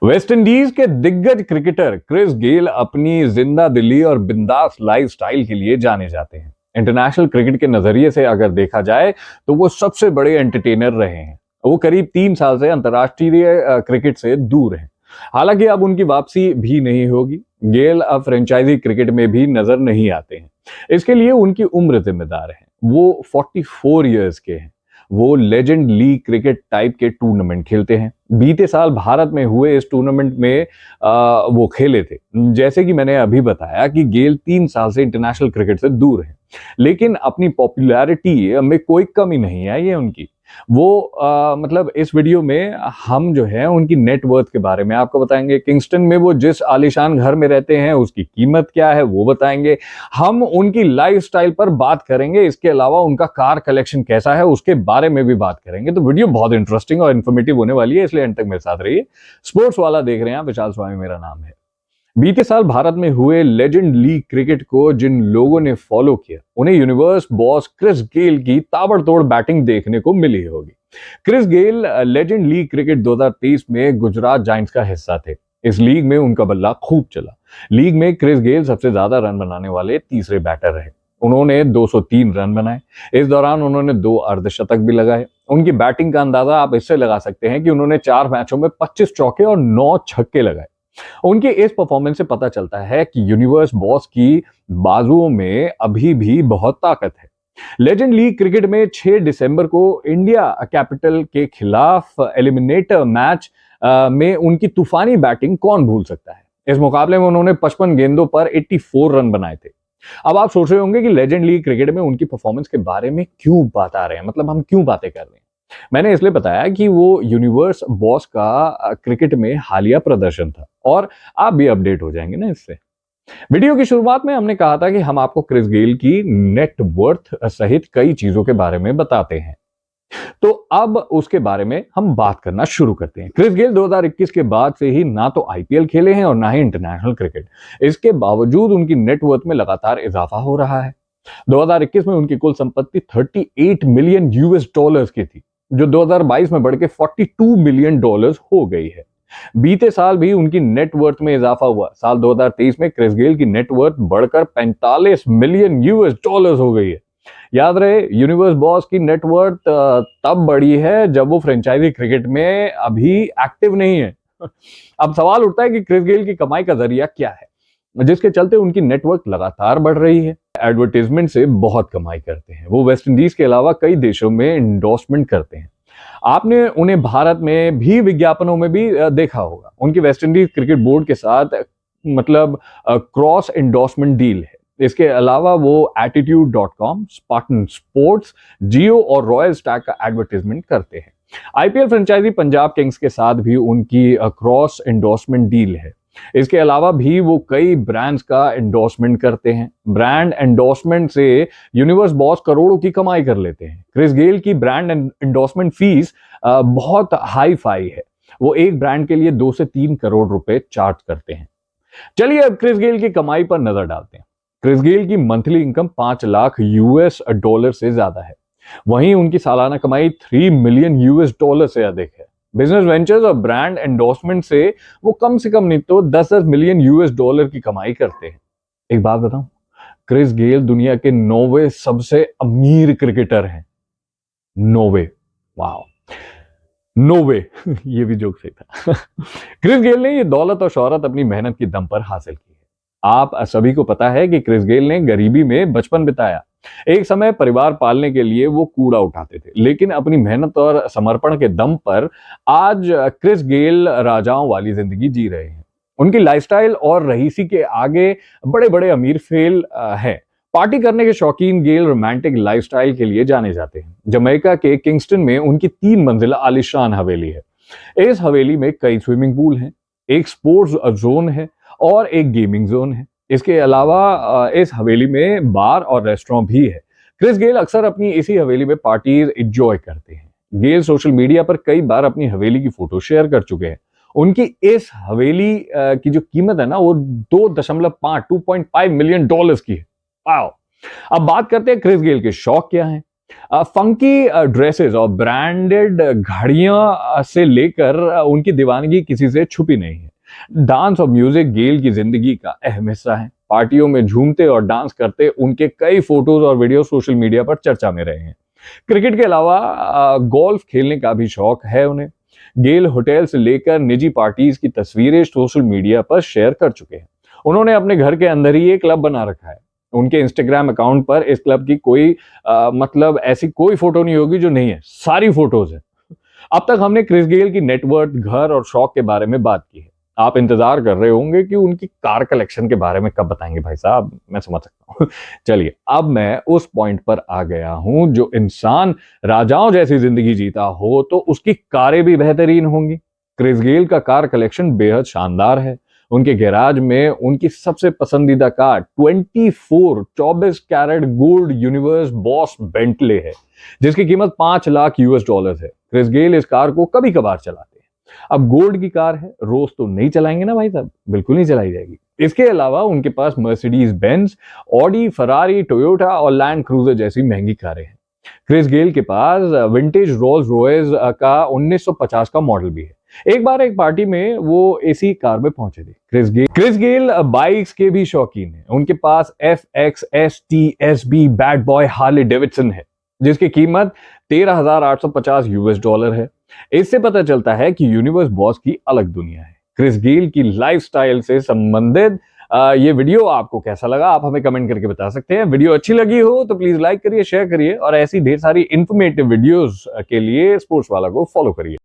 West Indies के दिग्गज cricketer Chris Gayle अपनी जिंदा दिली और बिंदास लाइफस्टाइल के लिए जाने जाते हैं। इंटरनेशनल क्रिकेट के नजरिए से अगर देखा जाए तो वो सबसे बड़े एंटरटेनर रहे हैं। वो करीब 3 साल से अंतर्राष्ट्रीय क्रिकेट से दूर हैं। हालांकि अब उनकी वापसी भी नहीं होगी। गेल अब फ्रेंचाइजी क्रिकेट में भी नजर नहीं आते हैं। इसके लिए उनकी उम्र जिम्मेदार है। वो 44 ईयर्स के हैं। वो लेजेंड लीग क्रिकेट टाइप के टूर्नामेंट खेलते हैं। बीते साल भारत में हुए इस टूर्नामेंट में वो खेले थे। जैसे कि मैंने अभी बताया कि गेल 3 साल से इंटरनेशनल क्रिकेट से दूर है, लेकिन अपनी पॉपुलैरिटी में कोई कमी नहीं आई है उनकी। वो मतलब इस वीडियो में हम जो है उनकी नेटवर्थ के बारे में आपको बताएंगे। किंगस्टन में वो जिस आलीशान घर में रहते हैं उसकी कीमत क्या है वो बताएंगे। हम उनकी लाइफस्टाइल पर बात करेंगे। इसके अलावा उनका कार कलेक्शन कैसा है उसके बारे में भी बात करेंगे। तो वीडियो बहुत इंटरेस्टिंग और इन्फॉर्मेटिव होने वाली है, इसलिए अंत तक मेरे साथ रहिए। स्पोर्ट्स वाला देख रहे हैं आप, विशाल स्वामी मेरा नाम है। बीते साल भारत में हुए लेजेंड लीग क्रिकेट को जिन लोगों ने फॉलो किया उन्हें यूनिवर्स बॉस क्रिस गेल की ताबड़तोड़ बैटिंग देखने को मिली होगी। Chris Gayle legend league cricket 2023 में गुजरात जायंट्स का हिस्सा थे। इस लीग में उनका बल्ला खूब चला। लीग में क्रिस गेल सबसे ज्यादा रन बनाने वाले तीसरे बैटर रहे। उन्होंने 203 रन बनाए। इस दौरान उन्होंने 2 अर्धशतक भी लगाए। उनकी बैटिंग का अंदाजा आप इससे लगा सकते हैं कि उन्होंने 4 मैचों में 25 चौके और 9 छक्के लगाए। उनके इस परफॉर्मेंस से पता चलता है कि यूनिवर्स बॉस की बाजुओं में अभी भी बहुत ताकत है। लेजेंड लीग क्रिकेट में 6 दिसंबर को इंडिया कैपिटल के खिलाफ एलिमिनेटर मैच में उनकी तूफानी बैटिंग कौन भूल सकता है। इस मुकाबले में उन्होंने 55 गेंदों पर 84 रन बनाए थे। अब आप सोच रहे होंगे कि लेजेंड लीग क्रिकेट में उनकी परफॉर्मेंस के बारे में क्यों बात आ रहे हैं, मतलब हम क्यों बातें कर रहे हैं। मैंने इसलिए बताया कि वो यूनिवर्स बॉस का क्रिकेट में हालिया प्रदर्शन था और आप भी अपडेट हो जाएंगे ना इससे। वीडियो की शुरुआत में हमने कहा था कि हम आपको क्रिस गेल की नेटवर्थ सहित कई चीजों के बारे में बताते हैं, तो अब उसके बारे में हम बात करना शुरू करते हैं। क्रिस गेल 2021 के बाद से ही ना तो आईपीएल खेले हैं और ना ही इंटरनेशनल क्रिकेट। इसके बावजूद उनकी नेटवर्थ में लगातार इजाफा हो रहा है। 2021 में उनकी कुल संपत्ति 38 मिलियन यूएस डॉलर्स की थी, जो 2022 में बढ़ के 42 मिलियन डॉलर्स हो गई है। बीते साल भी उनकी नेटवर्थ में इजाफा हुआ। साल 2023 में क्रिस गेल की नेटवर्थ बढ़कर 45 मिलियन यूएस डॉलर्स हो गई है। याद रहे, यूनिवर्स बॉस की नेटवर्थ तब बढ़ी है जब वो फ्रेंचाइजी क्रिकेट में अभी एक्टिव नहीं है। अब सवाल उठता है कि क्रिस गेल की कमाई का जरिया क्या है जिसके चलते उनकी नेटवर्थ लगातार बढ़ रही है। एडवर्टाइजमेंट से बहुत कमाई करते हैं। वो वेस्ट इंडीज के अलावा कई देशों में एंडोर्समेंट करते हैं। आपने उन्हें भारत में भी विज्ञापनों में भी देखा होगा। उनकी वेस्ट इंडीज क्रिकेट बोर्ड के साथ मतलब क्रॉस एंडोर्समेंट डील है। इसके अलावा वो एटीट्यूड.com, स्पार्टन स्पोर्ट्स, जियो और रॉयल स्टैग का एडवर्टाइजमेंट करते हैं। आईपीएल फ्रेंचाइजी पंजाब किंग्स के साथ भी उनकी क्रॉस एंडोर्समेंट डील है। इसके अलावा भी वो कई ब्रांड्स का एंडोर्समेंट करते हैं। ब्रांड एंडोर्समेंट से यूनिवर्स बॉस करोड़ों की कमाई कर लेते हैं। क्रिस गेल की ब्रांड एंडोर्समेंट फीस बहुत हाई फाई है। वो एक ब्रांड के लिए 2 से 3 करोड़ रुपए चार्ज करते हैं। चलिए अब क्रिस गेल की कमाई पर नजर डालते हैं। क्रिस गेल की monthly income 5 lakh US dollar से ज्यादा है। वहीं उनकी सालाना कमाई 3 मिलियन यूएस डॉलर से अधिक है। बिजनेस वेंचर्स और ब्रांड एंडोर्समेंट से वो कम से कम नहीं तो 10 मिलियन यूएस डॉलर की कमाई करते हैं। एक बात बताऊं, क्रिस गेल दुनिया के 9वें सबसे अमीर क्रिकेटर हैं। 9वें, वाह, 9वें ये भी जोक सही था। क्रिस गेल ने ये दौलत और शोहरत अपनी मेहनत की दम पर हासिल की है। आप सभी को पता है कि क्रिस गेल ने गरीबी में बचपन बिताया। एक समय परिवार पालने के लिए वो कूड़ा उठाते थे, लेकिन अपनी मेहनत और समर्पण के दम पर आज क्रिस गेल राजाओं वाली जिंदगी जी रहे हैं। उनकी लाइफस्टाइल और रईसी के आगे बड़े बड़े अमीर फेल है। पार्टी करने के शौकीन गेल रोमांटिक लाइफस्टाइल के लिए जाने जाते हैं। जमैका के किंगस्टन में उनकी 3 मंजिला आलीशान हवेली है। इस हवेली में कई स्विमिंग पूल हैं, एक स्पोर्ट्स जोन है और एक गेमिंग जोन है। इसके अलावा इस हवेली में बार और रेस्टोरेंट भी है। क्रिस गेल अक्सर अपनी इसी हवेली में पार्टीज एंजॉय करते हैं। गेल सोशल मीडिया पर कई बार अपनी हवेली की फोटो शेयर कर चुके हैं। उनकी इस हवेली की जो कीमत है ना वो 2.5 मिलियन डॉलर्स की है। वाओ। अब बात करते हैं क्रिस गेल के शौक क्या हैं। फंकी ड्रेसेस और ब्रांडेड घड़ियां से लेकर उनकी दीवानगी किसी से छुपी नहीं है। डांस और म्यूजिक गेल की जिंदगी का अहम हिस्सा है। पार्टियों में झूमते और डांस करते उनके कई फोटोज और वीडियो सोशल मीडिया पर चर्चा में रहे हैं। क्रिकेट के अलावा गोल्फ खेलने का भी शौक है उन्हें। गेल होटल से लेकर निजी पार्टीज की तस्वीरें सोशल मीडिया पर शेयर कर चुके हैं। उन्होंने अपने घर के अंदर ही एक क्लब बना रखा है। उनके इंस्टाग्राम अकाउंट पर इस क्लब की कोई मतलब ऐसी कोई फोटो नहीं होगी जो नहीं है, सारी फोटोज है। अब तक हमने क्रिस गेल की नेटवर्थ, घर और शौक के बारे में बात की है। आप इंतजार कर रहे होंगे कि उनकी कार कलेक्शन के बारे में कब बताएंगे भाई साहब, मैं समझ सकता हूँ। चलिए, अब मैं उस पॉइंट पर आ गया हूं, जो इंसान राजाओं जैसी जिंदगी जीता हो तो उसकी कारें भी बेहतरीन होंगी। क्रिस गेल का कार कलेक्शन बेहद शानदार है। उनके गैराज में उनकी सबसे पसंदीदा car 24 carat gold universe boss Bentley है, जिसकी कीमत $5 लाख है। क्रिस गेल इस कार को कभी कभार चलाते हैं। अब गोल्ड की कार है, रोज तो नहीं चलाएंगे ना भाई साहब, बिल्कुल नहीं चलाई जाएगी। इसके अलावा उनके पास Mercedes Benz, Audi, Ferrari, Toyota और लैंड क्रूजर जैसी महंगी कारें हैं। क्रिस गेल के पास विंटेज रोल्स रॉयस का 1950 का मॉडल भी है। एक बार एक पार्टी में वो एसी कार में पहुंचे थे। क्रिस गेल बाइक्स के भी शौकीन है। उनके पास FX STSB bad boy Harley Davidson है, जिसकी कीमत $13,850 है। इससे पता चलता है कि यूनिवर्स बॉस की अलग दुनिया है। क्रिस गेल की लाइफस्टाइल से संबंधित ये वीडियो आपको कैसा लगा, आप हमें कमेंट करके बता सकते हैं। वीडियो अच्छी लगी हो तो प्लीज लाइक करिए, शेयर करिए और ऐसी ढेर सारी इंफॉर्मेटिव वीडियोस के लिए स्पोर्ट्स वाला को फॉलो करिए।